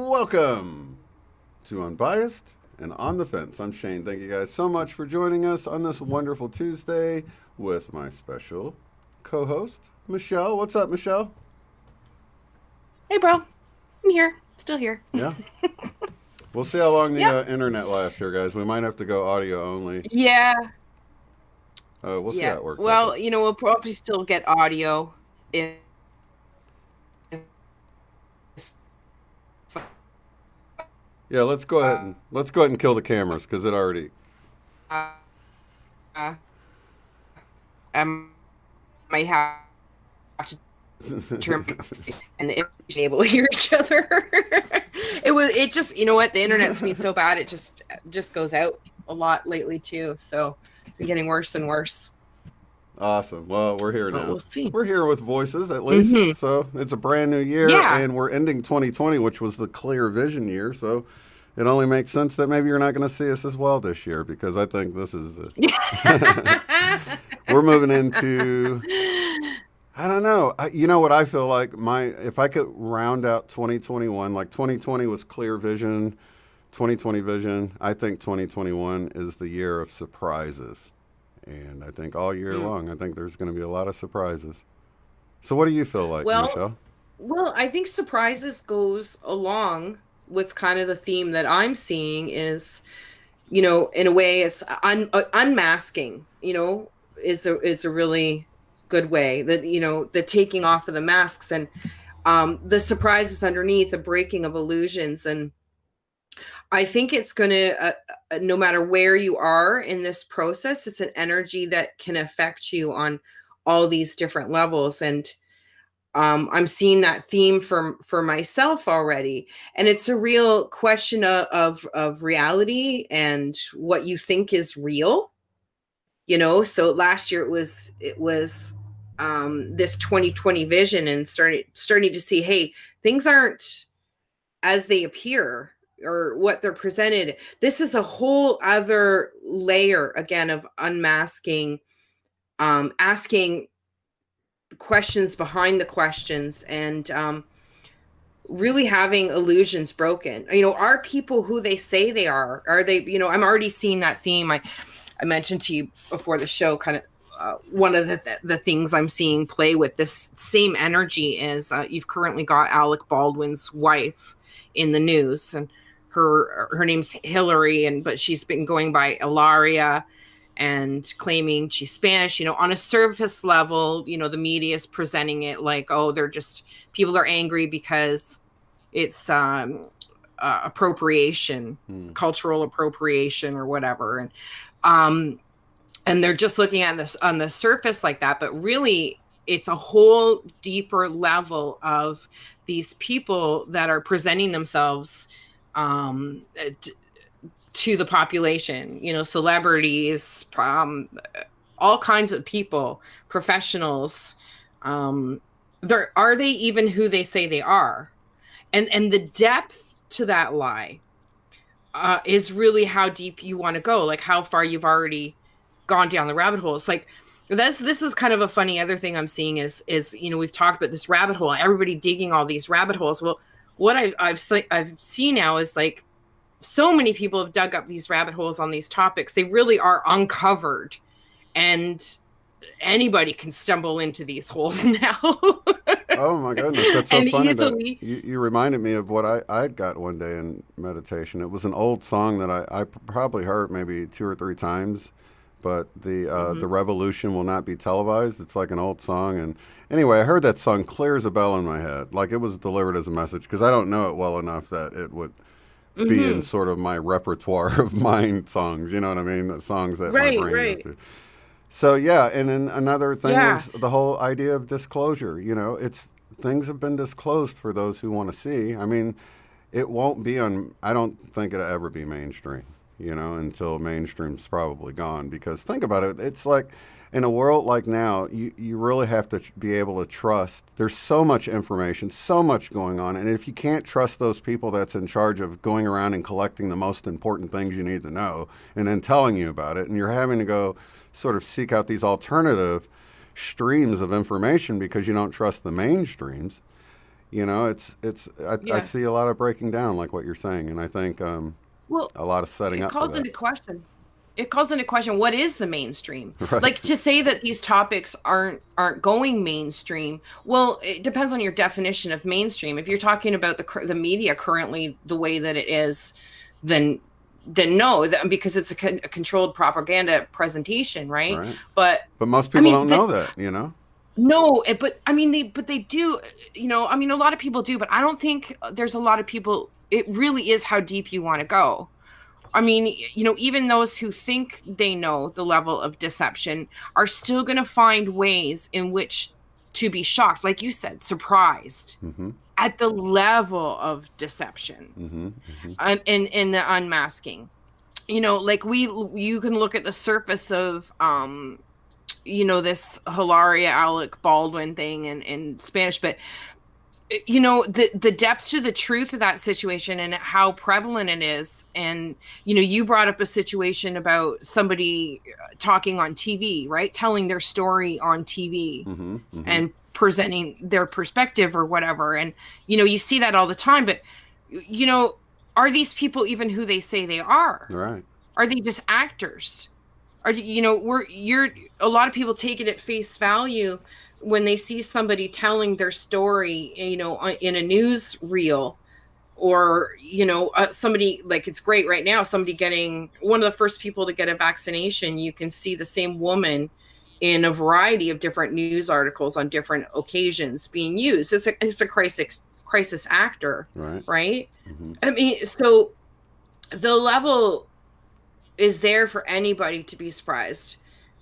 Welcome to Unbiased and On the Fence. I'm Shane. Thank you guys so much for joining us on this wonderful Tuesday with my special co-host, Michelle. What's up, Michelle? Hey, bro. I'm here. Still here. Yeah. We'll see how long the Yep. internet lasts here, guys. We might have to go audio only. Yeah. We'll see how Yeah. it works out, though. Well, we'll probably still get audio if Yeah, uh, let's go ahead and kill the cameras because it already. I might have to turn and able to hear each other. It just, you know what? The internet's been so bad. It just goes out a lot lately too. So it's getting worse and worse. Awesome. Well, we're here But now. we'll see. We're here with voices at least. Hmm. So it's a brand new year, Yeah. and we're ending 2020, which was the clear vision year. So it only makes sense that maybe you're not going to see us as well this year because I think this is. We're moving into. I don't know. You know what I feel like? If I could round out 2021, like 2020 was clear vision, 2020 vision. I think 2021 is the year of surprises. And I think all year Mm. long, I think there's going to be a lot of surprises. So, what do you feel like, Well, Michelle? well, I think surprises goes along with kind of the theme that I'm seeing is, in a way, it's unmasking. Is a really good way that the taking off of the masks and the surprises underneath, the breaking of illusions, and I think it's going to, no matter where you are in this process, it's an energy that can affect you on all these different levels. And I'm seeing that theme for myself already, and it's a real question of reality and what you think is real. So last year it was this 2020 vision and starting to see, hey, things aren't as they appear or what they're presented. This is a whole other layer again of unmasking, asking questions behind the questions, and really having illusions broken. Are people who they say they are? Are they? I'm already seeing that theme. I mentioned to you before the show, kind of one of the things I'm seeing play with this same energy is you've currently got Alec Baldwin's wife in the news, and her name's Hillary, but she's been going by Ilaria and claiming she's Spanish. On a surface level, the media is presenting it like, oh, they're just, people are angry because it's appropriation, cultural appropriation or whatever. And they're just looking at this on the surface like that, but really it's a whole deeper level of these people that are presenting themselves to the population, celebrities, all kinds of people, professionals. Are they even who they say they are? And the depth to that lie is really how deep you want to go, like how far you've already gone down the rabbit hole. It's like this is kind of a funny other thing I'm seeing is we've talked about this rabbit hole, everybody digging all these rabbit holes. Well, what I've seen now is like so many people have dug up these rabbit holes on these topics. They really are uncovered, and anybody can stumble into these holes now. Oh my goodness, that's so And funny that easily. you reminded me of what I'd got one day in meditation. It was an old song that I probably heard maybe two or three times, but the Mhm. revolution will not be televised. It's like an old song, and anyway, I heard that song clear as a bell in my head, like it was delivered as a message because I don't know it well enough that it would be in Mhm. sort of my repertoire of mind songs. You know what I mean? The songs that my Right, brain goes right. to. So yeah, and then another thing Yeah. was the whole idea of disclosure. It's things have been disclosed for those who want to see. I mean, it won't be on. I don't think it'll ever be mainstream. Until mainstream's probably gone. Because think about it, it's like in a world like now, you really have to be able to trust. There's so much information, so much going on, and if you can't trust those people that's in charge of going around and collecting the most important things you need to know, and then telling you about it, and you're having to go sort of seek out these alternative streams of information because you don't trust the mainstreams, You know, I Yeah. see a lot of breaking down, like what you're saying, and I think Well, a lot of setting it up for calls that. into question. It calls into question what is the mainstream. Right. Like to say that these topics aren't going mainstream. Well, it depends on your definition of mainstream. If you're talking about the media currently the way that it is, then no, because it's a controlled propaganda presentation, right? Right. But But most I people mean, don't know that, you know? no, but I mean they do, I mean a lot of people do, but I don't think there's a lot of people. It really is how deep you want to go. I mean, even those who think they know the level of deception are still going to find ways in which to be shocked, like you said, surprised Mm-hmm. at the level of deception Mm-hmm. Mm-hmm. and in the unmasking. Like you can look at the surface of this Hilaria Alec Baldwin thing in Spanish, but the depth to the truth of that situation and how prevalent it is. And you brought up a situation about somebody talking on TV, right, telling their story on TV Mm-hmm. Mm-hmm. and presenting their perspective or whatever. And you see that all the time, but you know are these people even who they say they are? Right. Are they just actors? Are you're a lot of people take it at face value when they see somebody telling their story, in a news reel, or somebody, like, it's great right now, somebody getting one of the first people to get a vaccination. You can see the same woman in a variety of different news articles on different occasions being used. It's a crisis actor, Right. right? Mm-hmm. I mean, so the level is there for anybody to be surprised.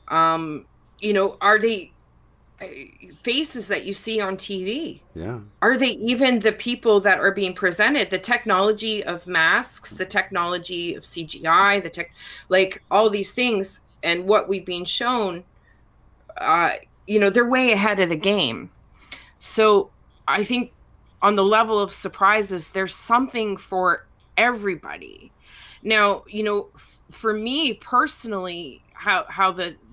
Are they faces that you see on TV? Yeah. Are they even the people that are being presented? The technology of masks, the technology of CGI, like all these things, and what we've been shown, they're way ahead of the game. So I think on the level of surprises, there's something for everybody. Now, for me personally, how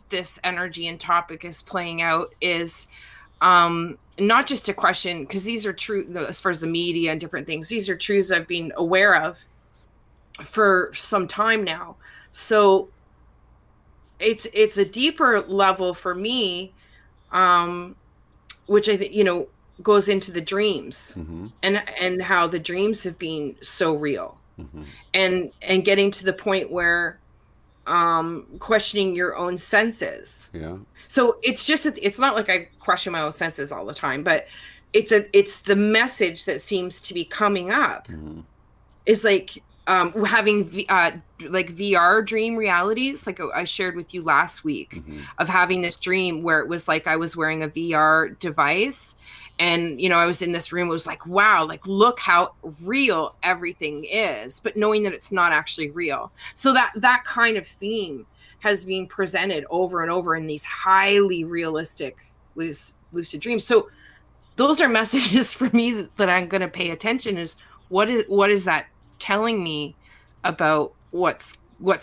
this energy and topic is playing out is not just a question, because these are true as far as the media and different things. These are truths I've been aware of for some time now. So it's a deeper level for me, um, which I think goes into the dreams, Mm-hmm. and how the dreams have been so real, Mm-hmm. and getting to the point where questioning your own senses. Yeah. So it's not like I question my own senses all the time, but it's the message that seems to be coming up Mm-hmm. is like having like VR dream realities, like I shared with you last week, Mm-hmm. of having this dream where it was like I was wearing a VR device, and I was in this room. It was like, wow, like look how real everything is, but knowing that it's not actually real. So that kind of theme has been presented over and over in these highly realistic lucid dreams. So those are messages for me that I'm going to pay attention, is what is that telling me about what's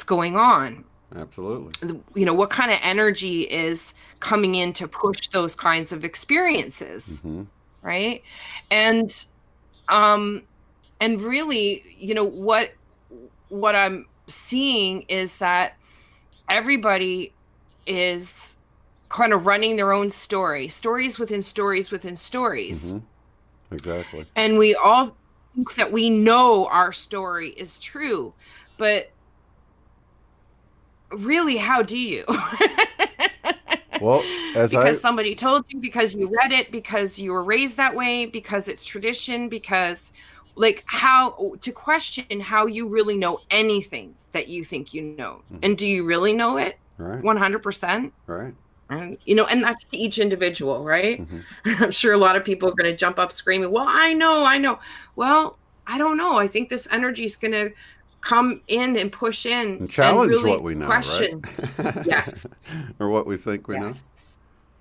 going on. Absolutely. What kind of energy is coming in to push those kinds of experiences, Mm-hmm. right? And really, what I'm seeing is that everybody is kind of running their own stories within stories within stories. Mm-hmm. Exactly. And we all think that we know our story is true, but really, how do you? Well, Because somebody told you, because you read it, because you were raised that way, because it's tradition, because, like, how to question how you really know anything that you think you know. Mm-hmm. And do you really know it? Right. 100%? Right. And and that's to each individual, right? Mm-hmm. I'm sure a lot of people are going to jump up screaming, well, I know. Well, I don't know. I think this energy is going to come in and push in And and challenge really what we know, question. right? Yes. Or what we think we know. Yes.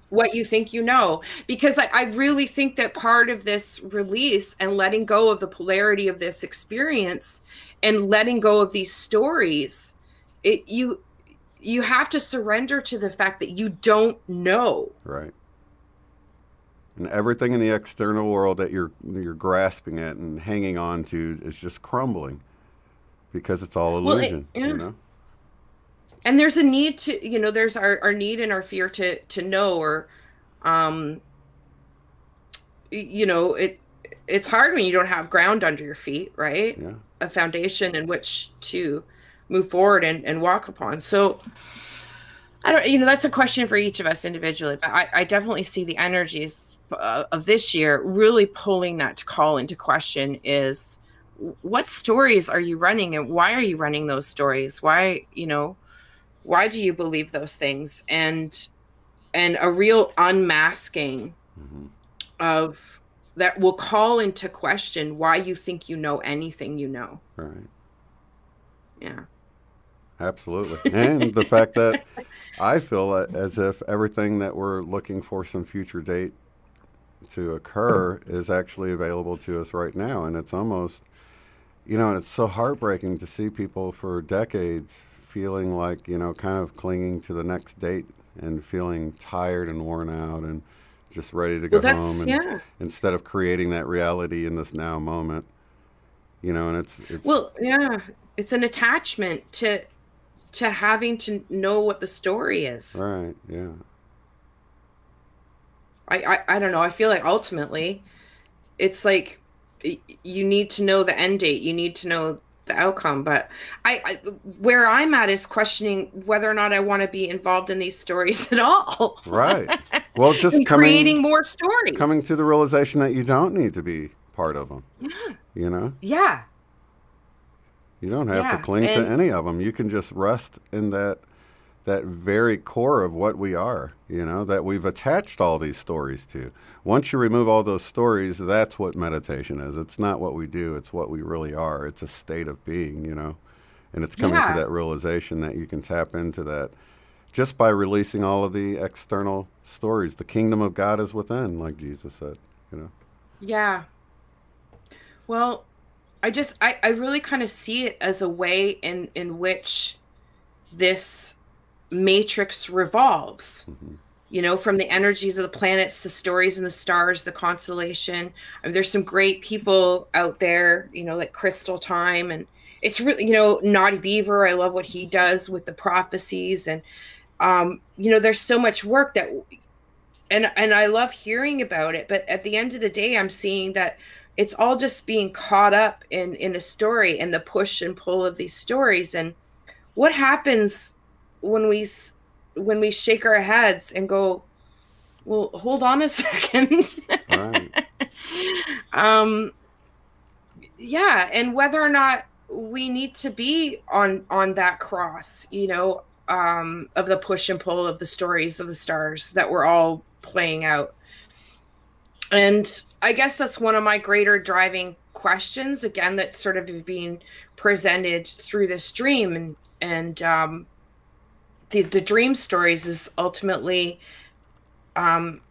What you think you know. Because I really think that part of this release and letting go of the polarity of this experience and letting go of these stories, you have to surrender to the fact that you don't know. Right. And everything in the external world that you're grasping at and hanging on to is just crumbling because it's all Well, illusion, yeah. you know? And there's a need to, there's our need and our fear to know, or um it's hard when you don't have ground under your feet, right? Yeah. A foundation in which to move forward and walk upon. So I don't, that's a question for each of us individually, but I definitely see the energies of this year really pulling that call into question is, what stories are you running, and why are you running those stories? Why do you believe those things? And a real unmasking Hmm. of that will call into question why you think you know anything you know. Right. Yeah. Absolutely. And the fact that I feel as if everything that we're looking for some future date to occur is actually available to us right now. And it's almost, and it's so heartbreaking to see people for decades feeling like, kind of clinging to the next date and feeling tired and worn out and just ready to Well, go home. that's, And yeah. instead of creating that reality in this now moment, and it's Well, yeah. It's an attachment to having to know what the story is. right. Yeah. I don't know. I feel like ultimately it's like you need to know the end date. You need to know the outcome. But I where I'm at is questioning whether or not I want to be involved in these stories at all. Right. Well, just And creating more coming stories. to the realization that you don't need to be part of them. Yeah. You know, Yeah. you don't have to Yeah. cling to And any of them. You can just rest in that very core of what we are. That we've attached all these stories to. Once you remove all those stories, that's what meditation is. It's not what we do. It's what we really are. It's a state of being. And it's coming to yeah. that realization that you can tap into that just by releasing all of the external stories. The kingdom of God is within, like Jesus said. You know. Yeah. Well, I really kind of see it as a way in which this matrix revolves, Hmm. from the energies of the planets, the stories and the stars, the constellation. I mean, there's some great people out there, like Crystal Time, and it's really, Naughty Beaver. I love what he does with the prophecies, and there's so much work that, and I love hearing about it. But at the end of the day, I'm seeing that it's all just being caught up in a story and the push and pull of these stories. And what happens when we shake our heads and go, well, hold on a second. Right. um yeah, and whether or not we need to be on that cross, of the push and pull of the stories of the stars that we're all playing out. And I guess that's one of my greater driving questions, again, that's sort of being presented through this dream. And the dream stories is ultimately, um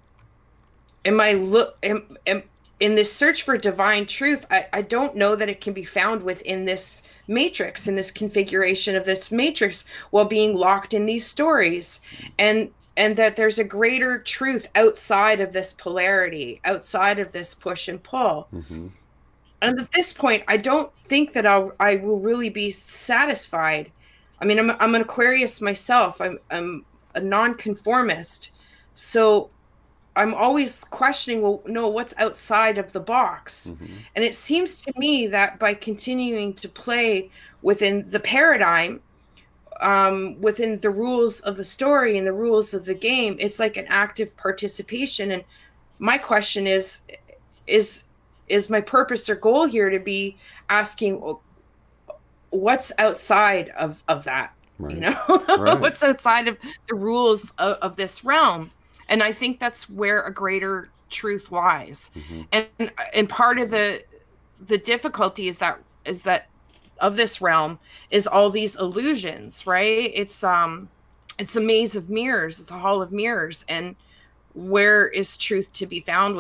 in this search for divine truth. I don't know that it can be found within this matrix, in this configuration of this matrix, while being locked in these stories. And that there's a greater truth outside of this polarity, outside of this push and pull. Hmm. And at this point, I don't think that I will really be satisfied. I mean, I'm an Aquarius myself. I'm a nonconformist, so I'm always questioning, well, no, what's outside of the box? Hmm. And it seems to me that by continuing to play within the paradigm, within the rules of the story and the rules of the game, it's like an active participation. And my question is is my purpose or goal here to be asking, well, what's outside of that? Right. Right. What's outside of the rules of this realm? And I think that's where a greater truth lies. Hmm. And part of the difficulty is that of this realm is all these illusions, right? It's a maze of mirrors, it's a hall of mirrors. And where is truth to be found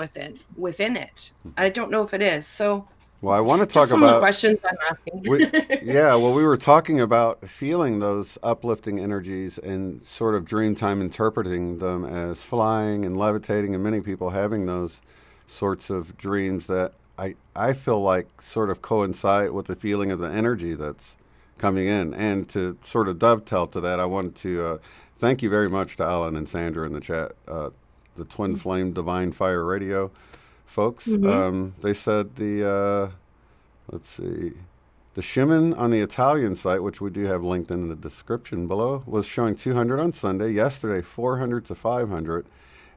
within it? I don't know if it is. So Well, I want to Just talk some of the about questions I'm asking. we yeah, well we were talking about feeling those uplifting energies and sort of dream time interpreting them as flying and levitating and many people having those sorts of dreams that I feel like sort of coincide with the feeling of the energy that's coming in. And to sort of dovetail to that, I wanted to thank you very much to Alan and Sandra in the chat, the Twin Flame Divine Fire Radio folks. Hmm. They said let's see, the Schumann on the Italian site, which we do have linked in the description below, was showing 200 on Sunday. Yesterday, 400 to 500.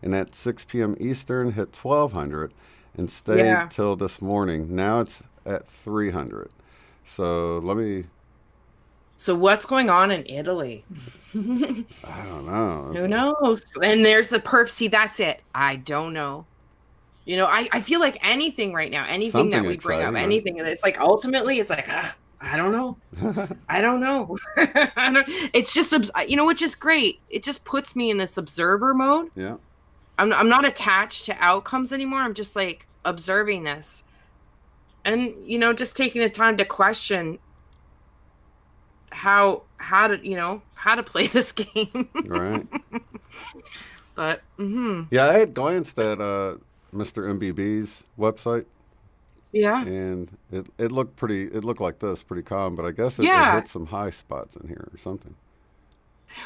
And at 6 p.m. Eastern, hit 1200 and stayed Yeah. till this morning. Now it's at 300. So let me, So what's going on in Italy? I don't know. Who knows? And there's the perf. See, that's it. I don't know. I feel like anything right now, anything Something that we bring up, exciting, right? anything that's like ultimately it's like, I don't know. I don't know. It's just, which is great. It just puts me in this observer mode. Yeah. I'm not attached to outcomes anymore. I'm just like observing this and, just taking the time to question how to play this game. Right. But, Yeah, I had glanced at Mr. MBB's website. yeah. And it looked like this, pretty calm, but I guess it Yeah. hit some high spots in here or something.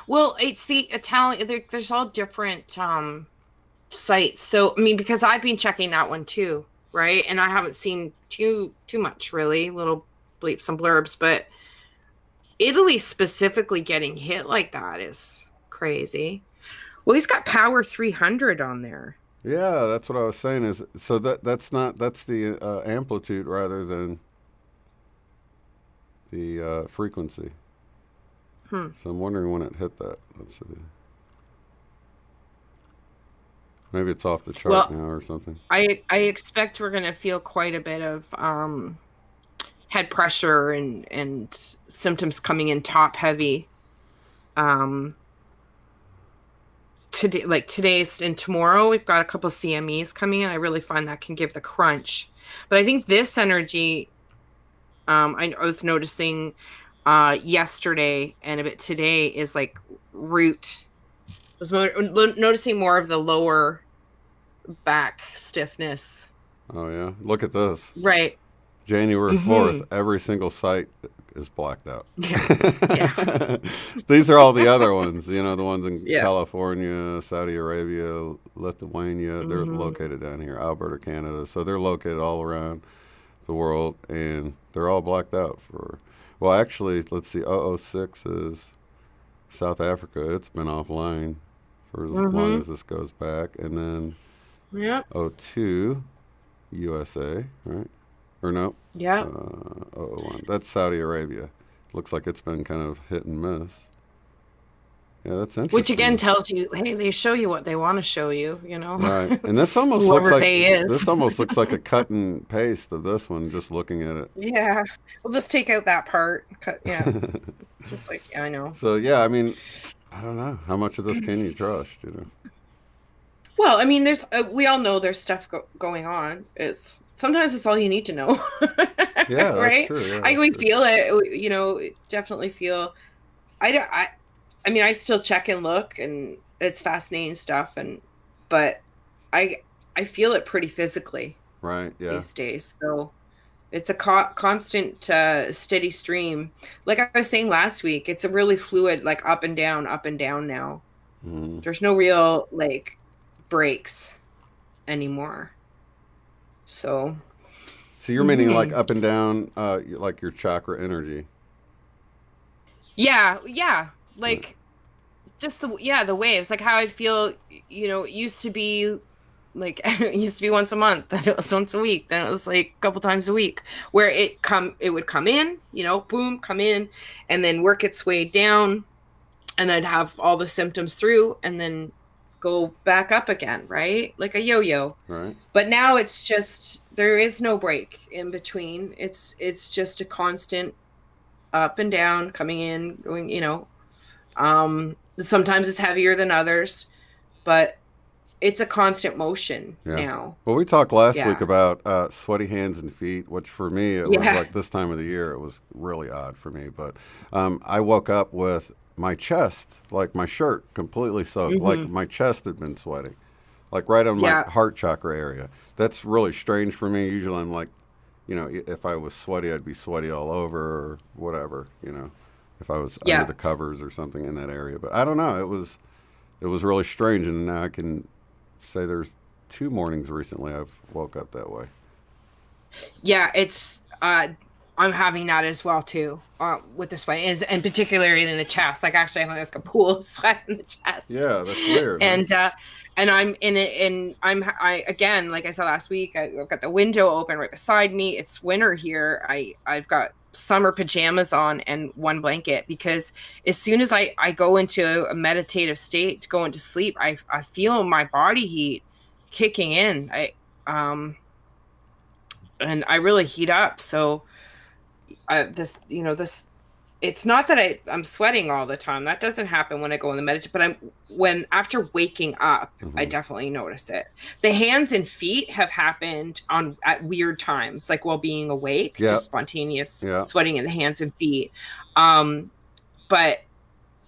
Well, it's the Italian, there's all different sites. So, I mean, because I've been checking that one too, right? And I haven't seen too much really, little bleeps and blurbs, but Italy specifically getting hit like that is crazy. Well, he's got Power 300 on there. Yeah, that's what I was saying. Is so that's the amplitude rather than the frequency. So I'm wondering when it hit that. Let's see. Maybe it's off the chart now or something. I expect we're going to feel quite a bit of head pressure and symptoms coming in top heavy. Today's and tomorrow we've got a couple CMEs coming in. I really find that can give the crunch, but I think this energy, I was noticing yesterday and a bit today is like root. I was noticing more of the lower back stiffness. Oh yeah, look at this. Right. January 4th, every single site is blacked out. Yeah. These are all the other ones, the ones in Yeah. California, Saudi Arabia, Lithuania. They're located down here, Alberta, Canada. So they're located all around the world, and they're all blacked out for. Well, actually, let's see. 006 is South Africa. It's been offline for as long as this goes back, and then Yeah. 02 USA, right? Or no? Yeah. 001. That's Saudi Arabia. Looks like it's been kind of hit and miss. Yeah, that's interesting. Which again tells you, hey, they show you what they want to show you, Right. And this almost looks like they is. this almost looks like a cut and paste of this one, just looking at it. Yeah. We'll just take out that part. Cut. Yeah. Just like, yeah, I know. So yeah, I mean, I don't know how much of this can you trust, Well, I mean, we all know there's stuff going on. Sometimes it's all you need to know. Yeah, that's right. true. Yeah, We feel it. Definitely feel. I mean, I still check and look, and it's fascinating stuff, but I feel it pretty physically. Right. Yeah. These days, so it's a constant, steady stream. Like I was saying last week, it's a really fluid, like up and down now. There's no real like breaks anymore. So you're meaning like up and down, like your chakra energy. Yeah. Like just the waves, like how I'd feel, it used to be like it used to be once a month, then it was once a week, then it was like a couple times a week, where it would come in, boom, come in, and then work its way down, and I'd have all the symptoms through, and then go back up again, right? Like a yo-yo. Right. But now it's just, there is no break in between. It's just a constant up and down, coming in, going, sometimes it's heavier than others, but it's a constant motion Yeah. now. Well, we talked last week Yeah. about sweaty hands and feet, which for me, it was Yeah. like this time of the year, it was really odd for me. But I woke up with my chest, like my shirt, completely soaked. Like Hmm. my chest had been sweating, like right on my Yeah. heart chakra area. That's really strange for me. Usually I'm like, if I was sweaty, I'd be sweaty all over or whatever, if I was under Yeah. the covers or something in that area. But I don't know. It was really strange. And now I can say there's 2 mornings recently I've woke up that way. Yeah, it's I'm having that as well too, with the sweat, and particularly in the chest. Like actually having like a pool of sweat in the chest, Yeah, that's weird, huh? and I'm in it, and I again, like I said last week, I've got the window open right beside me. It's winter here. I've got summer pajamas on and one blanket, because as soon as I go into a meditative state to go into sleep, I feel my body heat kicking in. And I really heat up. So this, this, it's not that I'm sweating all the time. That doesn't happen when I go in the meditation, but when after waking up, I Hmm. definitely notice it. The hands and feet have happened at weird times, like while being awake, Yeah, just spontaneous yeah, sweating in the hands and feet. Um, but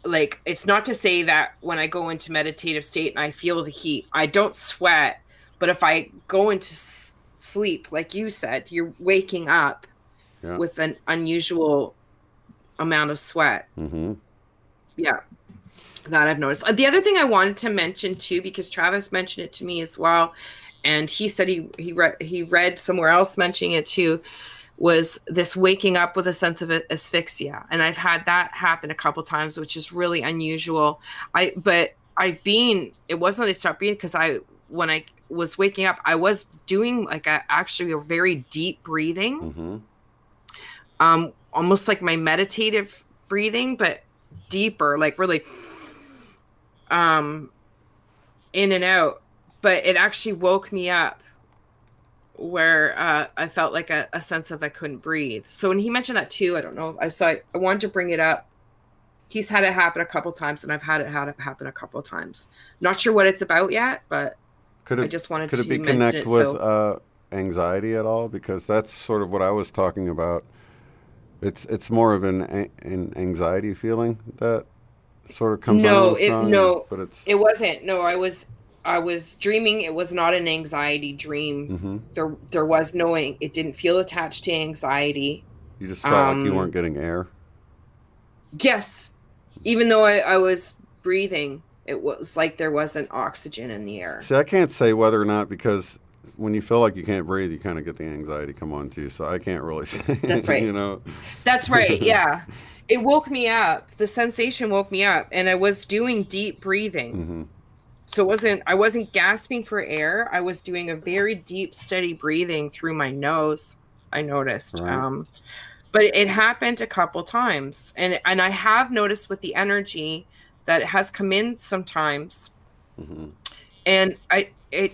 like, it's not to say that when I go into meditative state and I feel the heat, I don't sweat. But if I go into sleep, like you said, you're waking up yeah. with an unusual amount of sweat. Hmm. Yeah, that I've noticed. The other thing I wanted to mention too, because Travis mentioned it to me as well, and he said he read somewhere else mentioning it too, was this waking up with a sense of asphyxia. And I've had that happen a couple times, which is really unusual. But it wasn't I stopped being, because when I was waking up, I was doing like actually a very deep breathing, Hmm. almost like my meditative breathing, but deeper, like really, um, in and out. But it actually woke me up, where I felt like a sense of I couldn't breathe. So when he mentioned that too, I don't know. I wanted to bring it up. He's had it happen a couple times, and I've had it happen a couple times. Not sure what it's about yet, but Could I it just wanted could it be to mention connect it. with So anxiety at all? Because that's sort of what I was talking about. It's more of an anxiety feeling that sort of comes on real strong, no, but it's. it wasn't. No, I was dreaming. It was not an anxiety dream. Hmm. There was no. It didn't feel attached to anxiety. You just felt like you weren't Um, getting air. yes, even though I was breathing, it was like there wasn't oxygen in the air. See, I can't say whether or not, because when you feel like you can't breathe, you kind of get the anxiety come on to you. So I can't really say, That's right. you know. That's right. Yeah. It woke me up. The sensation woke me up, and I was doing deep breathing. Hmm. So I wasn't gasping for air. I was doing a very deep, steady breathing through my nose, I noticed. Right. But it happened a couple times. And I have noticed with the energy that it has come in sometimes. Hmm. And it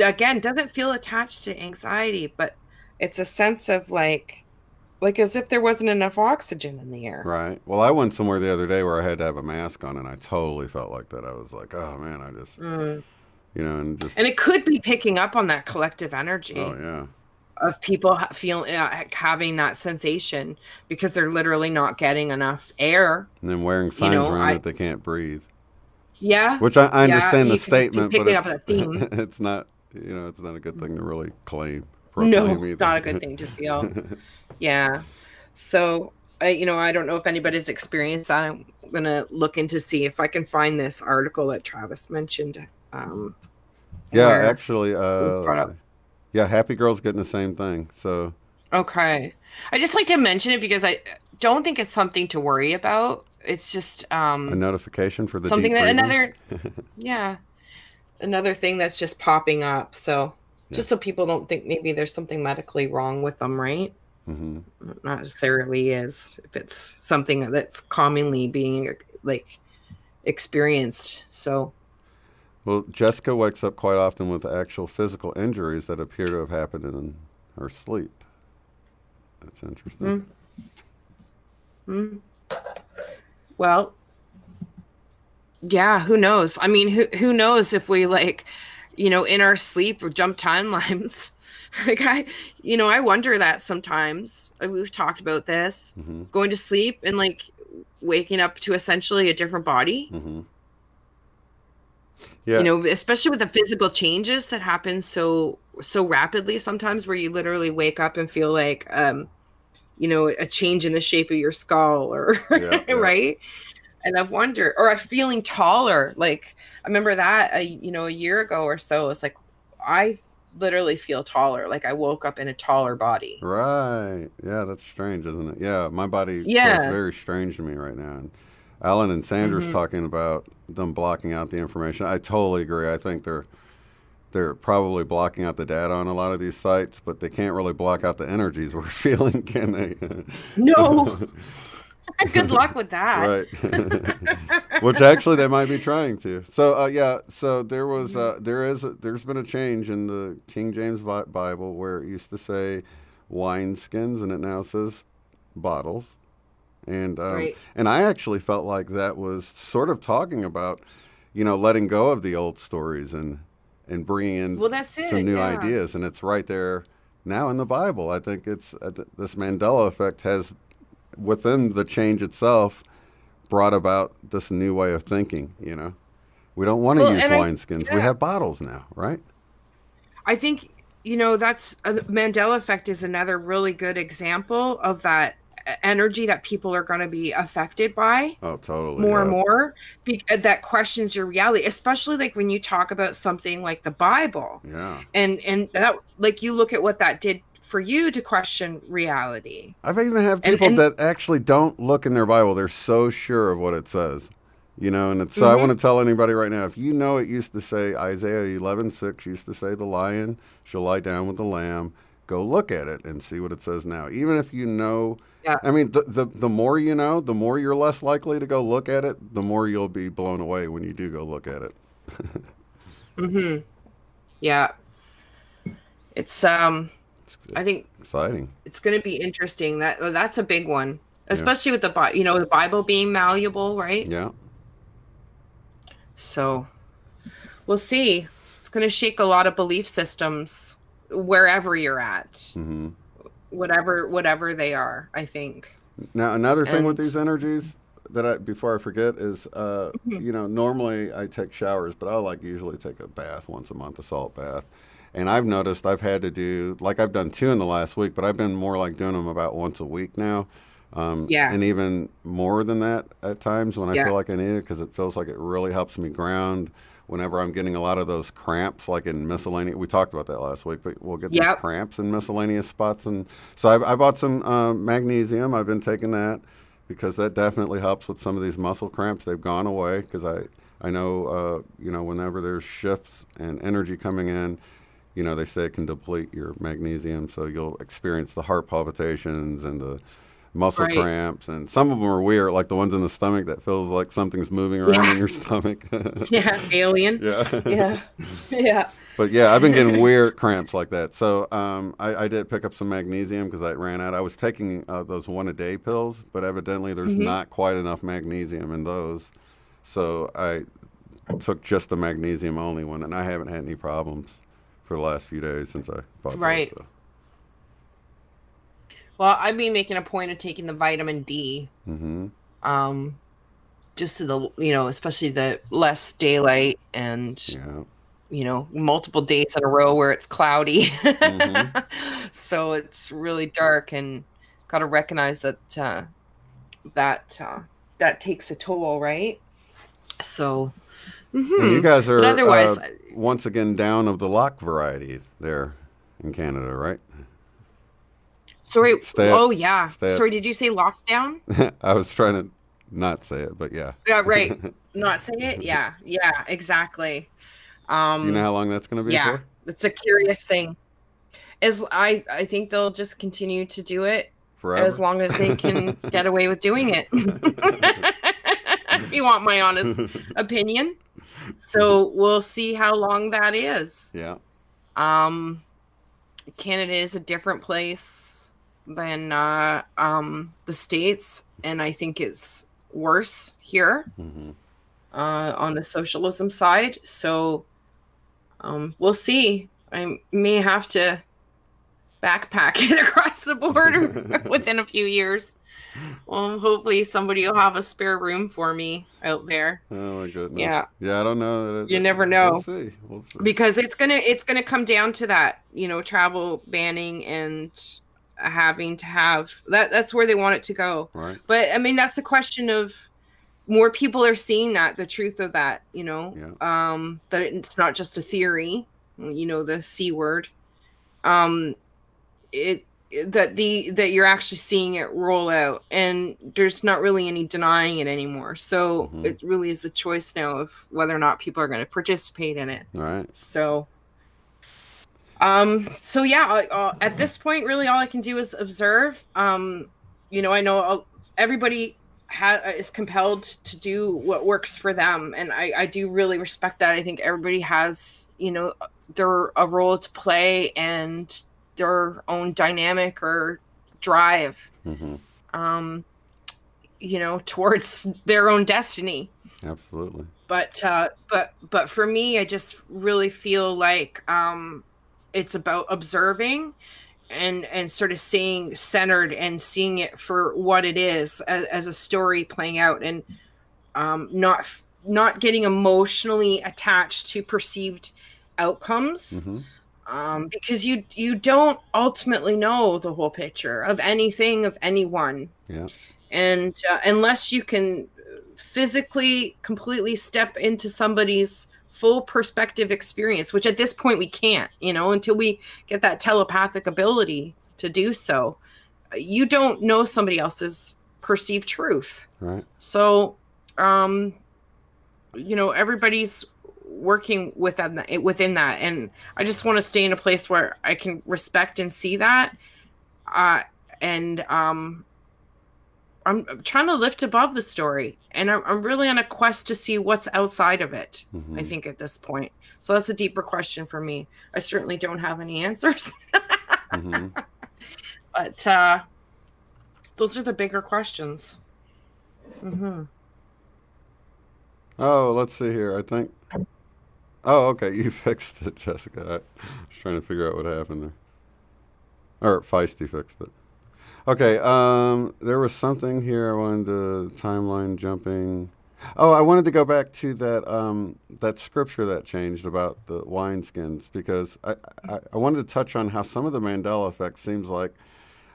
again doesn't feel attached to anxiety, but it's a sense of like as if there wasn't enough oxygen in the air. Right. Well, I went somewhere the other day where I had to have a mask on, and I totally felt like that. I was like, oh man, I just, Mm. and just, And it could be picking up on that collective oh energy yeah. of people having that sensation, because they're literally not getting enough air. And then wearing You signs know, around that they can't breathe, yeah, which I yeah, understand the you could just be statement, but picking up it's, on a theme. it's not, it's not a good thing to really proclaim No, not either. a good thing to feel. Yeah. So, I don't know if anybody's experienced that. I'm gonna look into see if I can find this article that Travis mentioned, um, Yeah, where actually, it was brought let's see. up. Yeah, Happy Girl's getting the same thing. So, Okay. I just like to mention it because I don't think it's something to worry about. It's just a notification for the something deep that breathing. yeah, another thing that's just popping up. So Yeah. just so people don't think maybe there's something medically wrong with them, right? Hmm. Not necessarily is, if it's something that's commonly being like experienced. So Well, Jessica wakes up quite often with actual physical injuries that appear to have happened in her sleep. That's interesting. mm, mm. Well, yeah, who knows? I mean, who knows if we like in our sleep or jump timelines. Like I wonder that sometimes. We've talked about this. Mm-hmm. Going to sleep and like waking up to essentially a different body. Mm-hmm. Yeah. Especially with the physical changes that happen so rapidly sometimes, where you literally wake up and feel like a change in the shape of your skull or Yeah. Yeah. right. And I've wondered, or I'm feeling taller. Like I remember that a year ago or so. It's like I literally feel taller. Like I woke up in a taller body. Right. Yeah, that's strange, isn't it? Yeah, my body feels Yeah. very strange to me right now. And Alan and Sanders Hmm. talking about them blocking out the information. I totally agree. I think they're probably blocking out the data on a lot of these sites, but they can't really block out the energies we're feeling, can they? No. Good luck with that. Right. Which actually they might be trying to. So yeah, so Mhm. there's been a change in the King James Bible where it used to say wineskins and it now says bottles. Right. And I actually felt like that was sort of talking about, letting go of the old stories and bringing in Well, that's some it. new Yeah. ideas, and it's right there now in the Bible. I think it's this Mandela effect has within the change itself brought about this new way of thinking. We don't want to Well, use and wineskins. We yeah, have bottles now, right? I think, that's Mandela effect is another really good example of that energy that people are going to be affected by Oh, totally. more and Yeah. more, that questions your reality, especially like when you talk about something like the Bible, Yeah. and that, like, you look at what that did for you to question reality. I've even had people And that actually don't look in their Bible. They're so sure of what it says. And so I want mhm, to tell anybody right now, if it used to say Isaiah 11:6 used to say the lion shall lie down with the lamb, go look at it and see what it says now. Even if yeah. I mean, the more you know, the more you're less likely to go look at it, the more you'll be blown away when you do go look at it. Mhm. Yeah. It's It's good. I think Exciting. it's going to be interesting. That's a big one, Yeah. especially with the Bible being malleable, right? Yeah. So we'll see. It's going to shake a lot of belief systems wherever you're at, Hmm. whatever they are, I think. Now, another thing with And these energies before I forget is, mhm, normally I take showers, but I like usually take a bath once a month, a salt bath. And I've noticed I've had to do, like I've done two in the last week, but I've been more like doing them about once a week now. yeah, And even more than that at times when I yeah, feel like I need it, because it feels like it really helps me ground whenever I'm getting a lot of those cramps, like in miscellaneous. We talked about that last week, but we'll get these yep, cramps in miscellaneous spots. And so I bought some magnesium. I've been taking that because that definitely helps with some of these muscle cramps. They've gone away because I know, whenever there's shifts and energy coming in, they say it can deplete your magnesium, so you'll experience the heart palpitations and the muscle right, cramps, and some of them are weird, like the ones in the stomach that feels like something's moving around yeah, in your stomach. yeah, alien, Yeah. yeah, yeah. But yeah, I've been getting weird cramps like that. So I did pick up some magnesium because I ran out. I was taking those one a day pills, but evidently there's Hmm. not quite enough magnesium in those. So I took just the magnesium only one, and I haven't had any problems for the last few days since I bought those. Right. So. Well, I've been making a point of taking the vitamin D, Mm-hmm. um, just to especially the less daylight and Yeah. multiple days in a row where it's cloudy. Mm-hmm. So it's really dark, and got to recognize that that takes a toll, right? So, And you guys but are otherwise, once again down of the lock variety there in Canada, right? sorry. Stay at, Oh yeah, stay sorry. Did you say lockdown? at. I was trying to not say it, but yeah. Yeah, right. Not say it. Yeah, yeah, exactly. Do you know Um, how long that's going to be yeah, for? it's a curious thing. As I think they'll just continue to do it as Forever? long as they can get away with doing it. If you want my honest opinion. So we'll see how long that is. Yeah. Um, Canada is a different place than the States, and I think it's worse here Hmm. on the socialism side. So We'll see. I may have to backpack it across the border within a few years. Hopefully somebody will have a spare room for me out there. Oh my goodness. Yeah, Yeah, I don't know. you never We'll know. see. We'll see. Because it's gonna come down to that, travel banning and having to have that's where they want it to go. Right. But I mean, that's the question of more people are seeing that the truth of that, Yeah. that it's not just a theory, the C word. Um, it that you're actually seeing it roll out, and there's not really any denying it anymore. So Mm-hmm. it really is a choice now of whether or not people are going to participate in it. All right. So yeah, at this point, really all I can do is observe. I know everybody is compelled to do what works for them, and I do really respect that. I think everybody has, a role to play and their own dynamic or drive, Mm-hmm. um, towards their own destiny. Absolutely. But for me, I just really feel like it's about observing and sort of staying centered and seeing it for what it is, as a story playing out, and not getting emotionally attached to perceived outcomes, Mm-hmm. because you don't ultimately know the whole picture of anything, of anyone. Yeah. And unless you can physically completely step into somebody's full perspective experience, which at this point we can't, until we get that telepathic ability to do so, you don't know somebody else's perceived truth. Right. So everybody's working within that, and I just want to stay in a place where I can respect and see that, and I'm trying to lift above the story, and I'm really on a quest to see what's outside of it. Mm-hmm. I think at this point, so that's a deeper question for me. I certainly don't have any answers. Mm-hmm. But those are the bigger questions. Mm-hmm. Oh, let's see here. I think. Oh, okay. You fixed it, Jessica. I was trying to figure out what happened there. Or Feisty fixed it. Okay. There was something here. I wanted to timeline jumping. Oh, I wanted to go back to that scripture that changed about the wineskins, because I wanted to touch on how some of the Mandela effect seems like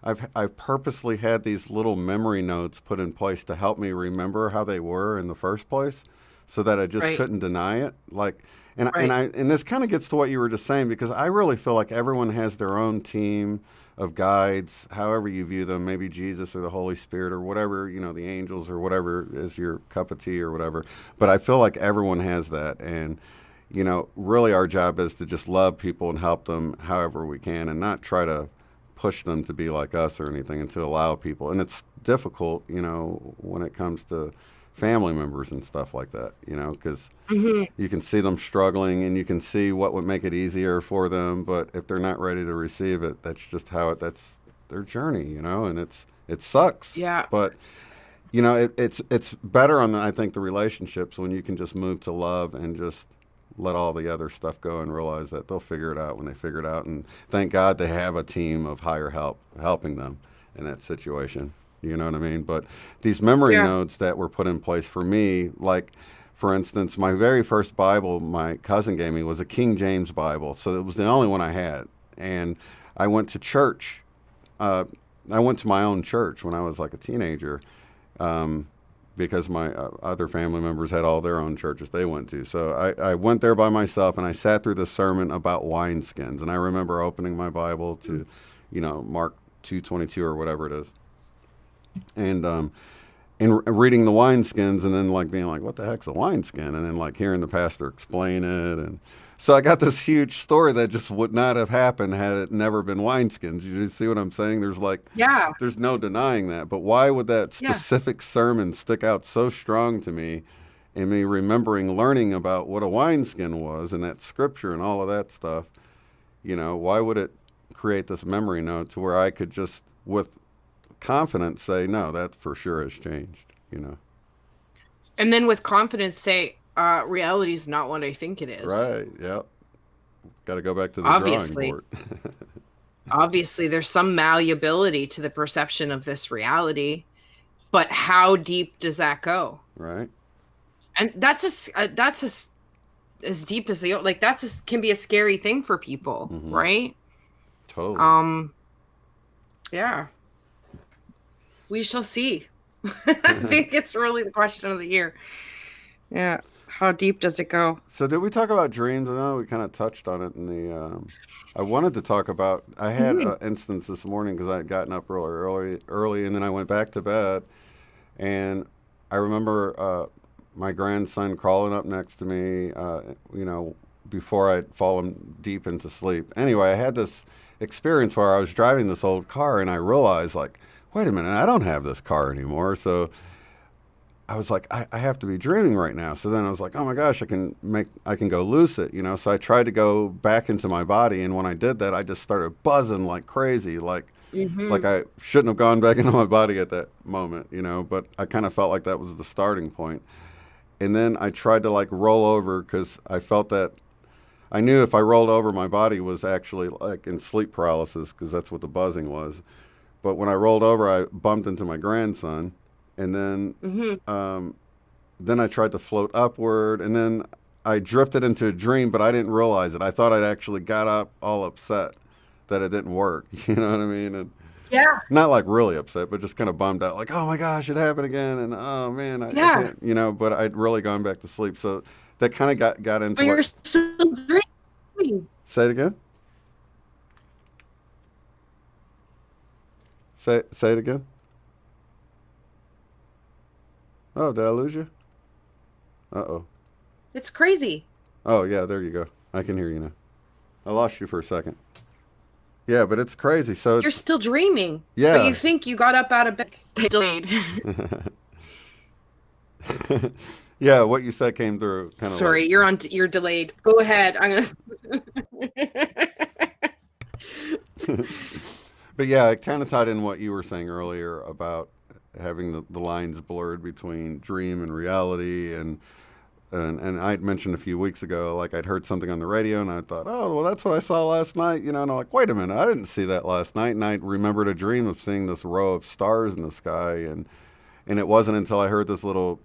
I've purposely had these little memory notes put in place to help me remember how they were in the first place, so that I just Right. couldn't deny it. Like, Right. and this kind of gets to what you were just saying, because I really feel like everyone has their own team of guides, however you view them, maybe Jesus or the Holy Spirit or whatever, the angels or whatever is your cup of tea or whatever. But I feel like everyone has that, and really our job is to just love people and help them however we can, and not try to push them to be like us or anything, and to allow people. And it's difficult, when it comes to family members and stuff like that, because Mm-hmm. you can see them struggling and you can see what would make it easier for them. But if they're not ready to receive it, that's just that's their journey, and it sucks. Yeah. But it's better on I think the relationships when you can just move to love and just let all the other stuff go and realize that they'll figure it out when they figure it out. And thank God they have a team of higher help helping them in that situation. You know what I mean? But these memory Yeah. notes that were put in place for me, like, for instance, my very first Bible my cousin gave me was a King James Bible. So it was the only one I had. And I went to church. I went to my own church when I was like a teenager, because my other family members had all their own churches they went to. So I went there by myself, and I sat through the sermon about wineskins. And I remember opening my Bible to, Mark 2:22 or whatever it is. And reading the wineskins, and then like being like, what the heck's a wineskin? And then like hearing the pastor explain it. And so I got this huge story that just would not have happened had it never been wineskins. You see what I'm saying? Yeah. There's no denying that. But why would that Yeah. specific sermon stick out so strong to me, and me remembering learning about what a wineskin was and that scripture and all of that stuff? Why would it create this memory note to where I could just, with confidence, say, no, that for sure has changed. And then with confidence say, reality is not what I think it is. Right. Yep. got to go back to the drawing Obviously. board. Obviously, there's some malleability to the perception of this reality, but how deep does that go? Right. And that's as deep as the like can be a scary thing for people, Mm-hmm. right? Totally. Um, yeah, we shall see. I think it's really the question of the year. Yeah, how deep does it go? So did we talk about dreams? I know we kind of touched on it in the. I wanted to talk about. I had Mhm. an instance this morning because I had gotten up early, and then I went back to bed, and I remember my grandson crawling up next to me. Before I'd fallen deep into sleep. Anyway, I had this experience where I was driving this old car, and I realized, like, wait a minute, I don't have this car anymore. So I was like, I have to be dreaming right now. So then I was like, oh my gosh, I can go loose it, you know? So I tried to go back into my body. And when I did that, I just started buzzing like crazy. Like Mhm. I shouldn't have gone back into my body at that moment, you know, but I kind of felt like that was the starting point. And then I tried to like roll over because I felt that I knew if I rolled over, my body was actually like in sleep paralysis because that's what the buzzing was. But when I rolled over, I bumped into my grandson, and Mhm. um, then I tried to float upward, and then I drifted into a dream, but I didn't realize it. I thought I'd actually got up all upset that it didn't work. You know what I mean? And Yeah. not like really upset, but just kind of bummed out, like, oh my gosh, it happened again, and oh man, I Yeah. can't, you know. But I'd really gone back to sleep, so that kind of got into But what. you're still dreaming. Say it again. Say it again. Oh, did I lose you? Uh oh. It's crazy. Oh yeah, there you go. I can hear you now. I lost you for a second. Yeah, but it's crazy. So You're it's still dreaming, but you yeah. think you got up out of bed. Delayed. Yeah, what you said came through kind of like. Sorry, you're delayed. Go ahead. I'm gonna. But yeah, it kind of tied in what you were saying earlier about having the lines blurred between dream and reality, and I'd mentioned a few weeks ago, like I'd heard something on the radio, and I thought, oh, well, that's what I saw last night, you know. And I'm like, wait a minute, I didn't see that last night, and I remembered a dream of seeing this row of stars in the sky, and it wasn't until I heard this little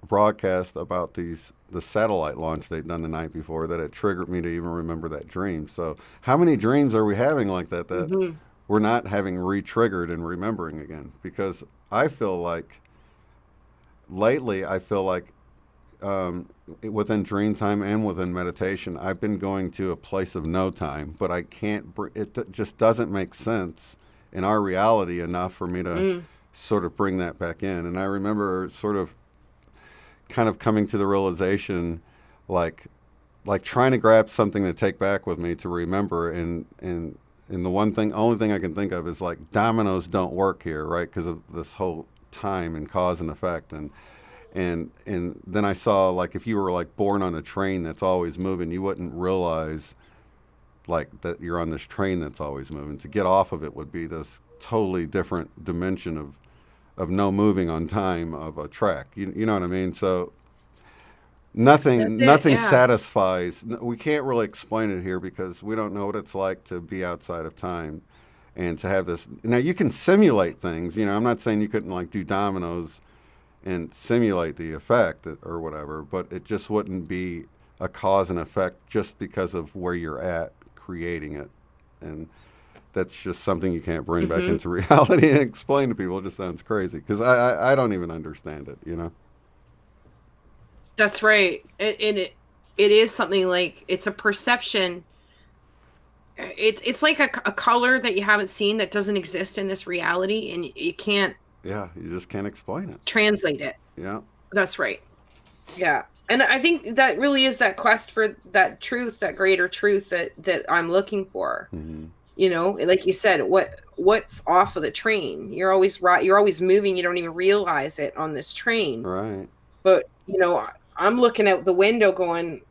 broadcast about the satellite launch they'd done the night before that it triggered me to even remember that dream. So how many dreams are we having like that Mhm. we're not having re-triggered and remembering again? Because I feel like lately I feel like within dream time and within meditation, I've been going to a place of no time, but I can't. It just doesn't make sense in our reality enough for me to Mm. sort of bring that back in. And I remember sort of kind of coming to the realization, like trying to grab something to take back with me to remember, and the only thing I can think of is like dominoes don't work here, right? Because of this whole time and cause and effect, and then I saw, like, if you were like born on a train that's always moving, you wouldn't realize like that you're on this train that's always moving. To get off of it would be this totally different dimension of no moving on time of a track. You know what I mean? So That's it. nothing Yeah. satisfies. We can't really explain it here because we don't know what it's like to be outside of time and to have this. Now you can simulate things. You know, I'm not saying you couldn't like do dominoes and simulate the effect or whatever, but it just wouldn't be a cause and effect just because of where you're at creating it. And that's just something you can't bring back Hmm. into reality and explain to people. It just sounds crazy because I don't even understand it, you know? That's right. It is something like it's a perception. It's like a color that you haven't seen that doesn't exist in this reality, and you can't Yeah, you just can't explain it. translate it. Yeah. That's right. Yeah. And I think that really is that quest for that truth, that greater truth that I'm looking for. Hmm. You know, like you said, what's off of the train? You're always right. You're always moving. You don't even realize it on this train. Right. But I'm looking out the window, going,